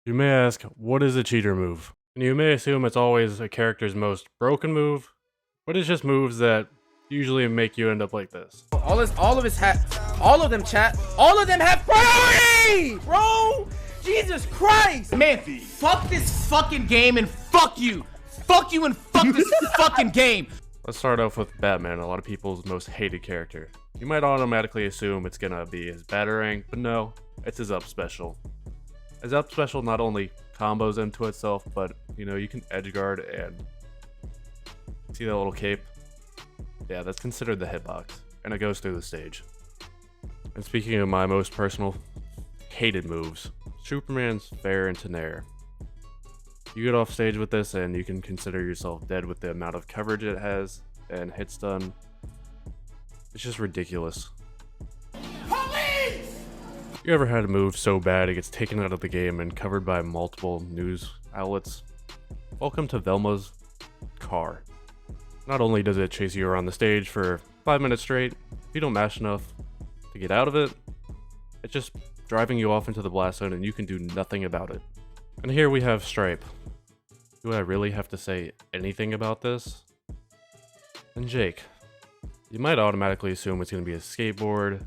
You may ask, what is a cheater move? And you may assume it's always a character's most broken move, but it's just moves that usually make you end up like this. All of them, chat. All of them have priority, bro. Jesus Christ, man. Fuck this fucking game and fuck you. Fuck you and fuck this fucking game. Let's start off with Batman, a lot of people's most hated character. You might automatically assume it's gonna be his Batarang, but no, it's his up special. His up special not only combos into itself, but you can edgeguard and see that little cape? Yeah, that's considered the hitbox, and it goes through the stage. And speaking of my most personal hated moves, Superman's Fair and Tenair. You get off stage with this and you can consider yourself dead with the amount of coverage it has and hits done. It's just ridiculous. Police! You ever had a move so bad it gets taken out of the game and covered by multiple news outlets? Welcome to Velma's car. Not only does it chase you around the stage for 5 minutes straight, if you don't mash enough to get out of it, it's just driving you off into the blast zone and you can do nothing about it. And here we have Stripe. Do I really have to say anything about this? And Jake. You might automatically assume it's going to be his skateboard,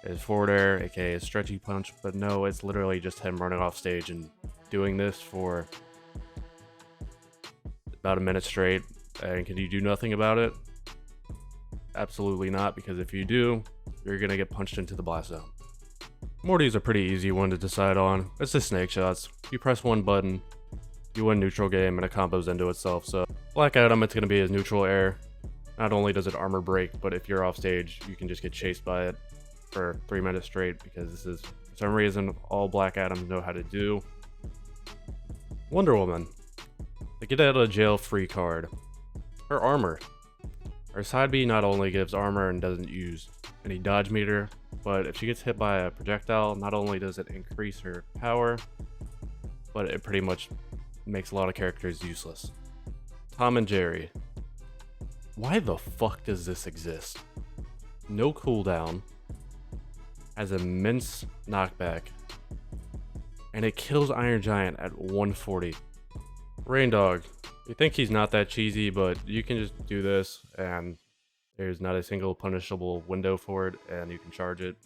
his forward air, aka his stretchy punch, but no, it's literally just him running off stage and doing this for about a minute straight. And can you do nothing about it? Absolutely not, because if you do, you're going to get punched into the blast zone. Morty's a pretty easy one to decide on. It's the snake shots. You press one button, you win neutral game, and it combos into itself. So Black Adam, it's going to be his neutral air. Not only does it armor break, but if you're off stage, you can just get chased by it for 3 minutes straight, because this is, for some reason, all Black Adams know how to do. Wonder Woman. The get out of jail free card. Her armor. Her side B not only gives armor and doesn't use any dodge meter, but if she gets hit by a projectile, not only does it increase her power, but it pretty much makes a lot of characters useless. Tom and Jerry. Why the fuck does this exist? No cooldown, has immense knockback, and it kills Iron Giant at 140. Rain Dog. You think he's not that cheesy, but you can just do this and there's not a single punishable window for it, and you can charge it,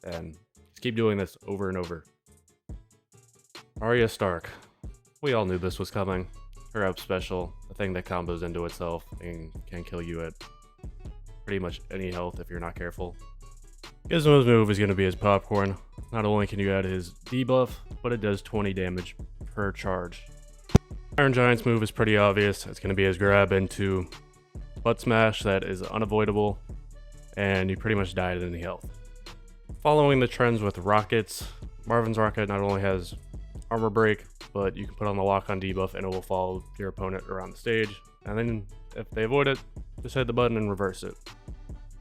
and just keep doing this over and over. Arya Stark. We all knew this was coming. Her up special, a thing that combos into itself and can kill you at pretty much any health if you're not careful. Gizmo's move is going to be his popcorn. Not only can you add his debuff, but it does 20 damage per charge. Iron Giant's move is pretty obvious. It's going to be his grab into butt smash that is unavoidable, and you pretty much die at any health. Following the trends with rockets, Marvin's rocket not only has armor break, but you can put on the lock on debuff and it will follow your opponent around the stage, and then if they avoid it, just hit the button and reverse it.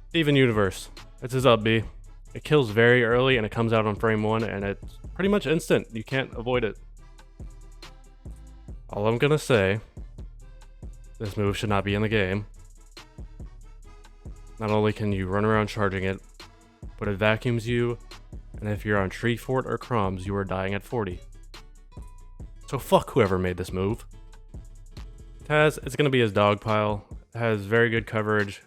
Steven Universe. It's his up B. It kills very early and it comes out on frame 1 and it's pretty much instant. You can't avoid it. All I'm gonna say, this move should not be in the game. Not only can you run around charging it, but it vacuums you, and if you're on Tree Fort or Crumbs, you are dying at 40. So fuck whoever made this move. Taz, it's gonna be his dog pile. It has very good coverage.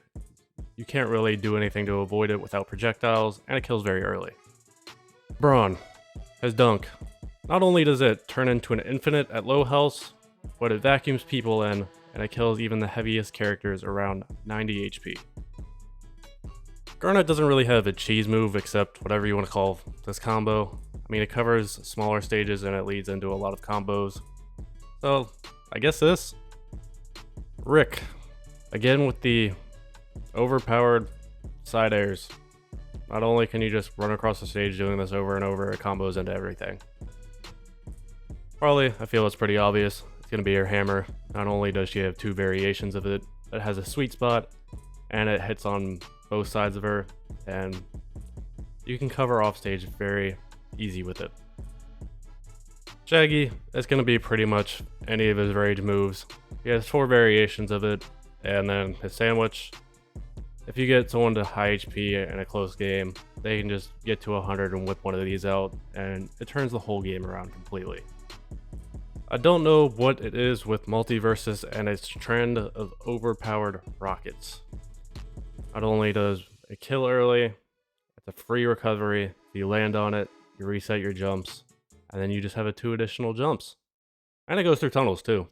You can't really do anything to avoid it without projectiles, and it kills very early. Braun, his dunk. Not only does it turn into an infinite at low health, but it vacuums people in, and it kills even the heaviest characters around 90 HP. Garnet doesn't really have a cheese move except whatever you want to call this combo. I mean, it covers smaller stages and it leads into a lot of combos. So, I guess this. Rick. Again with the overpowered side airs. Not only can you just run across the stage doing this over and over, it combos into everything. Harley, I feel it's pretty obvious. It's going to be her hammer. Not only does she have 2 variations of it, it has a sweet spot, and it hits on both sides of her, and you can cover off stage very easy with it. Shaggy, it's going to be pretty much any of his rage moves. He has 4 variations of it, and then his sandwich. If you get someone to high HP in a close game, they can just get to 100 and whip one of these out, and it turns the whole game around completely. I don't know what it is with Multiversus and its trend of overpowered rockets. Not only does it kill early, it's a free recovery. If you land on it, you reset your jumps, and then you just have 2 additional jumps. And it goes through tunnels too.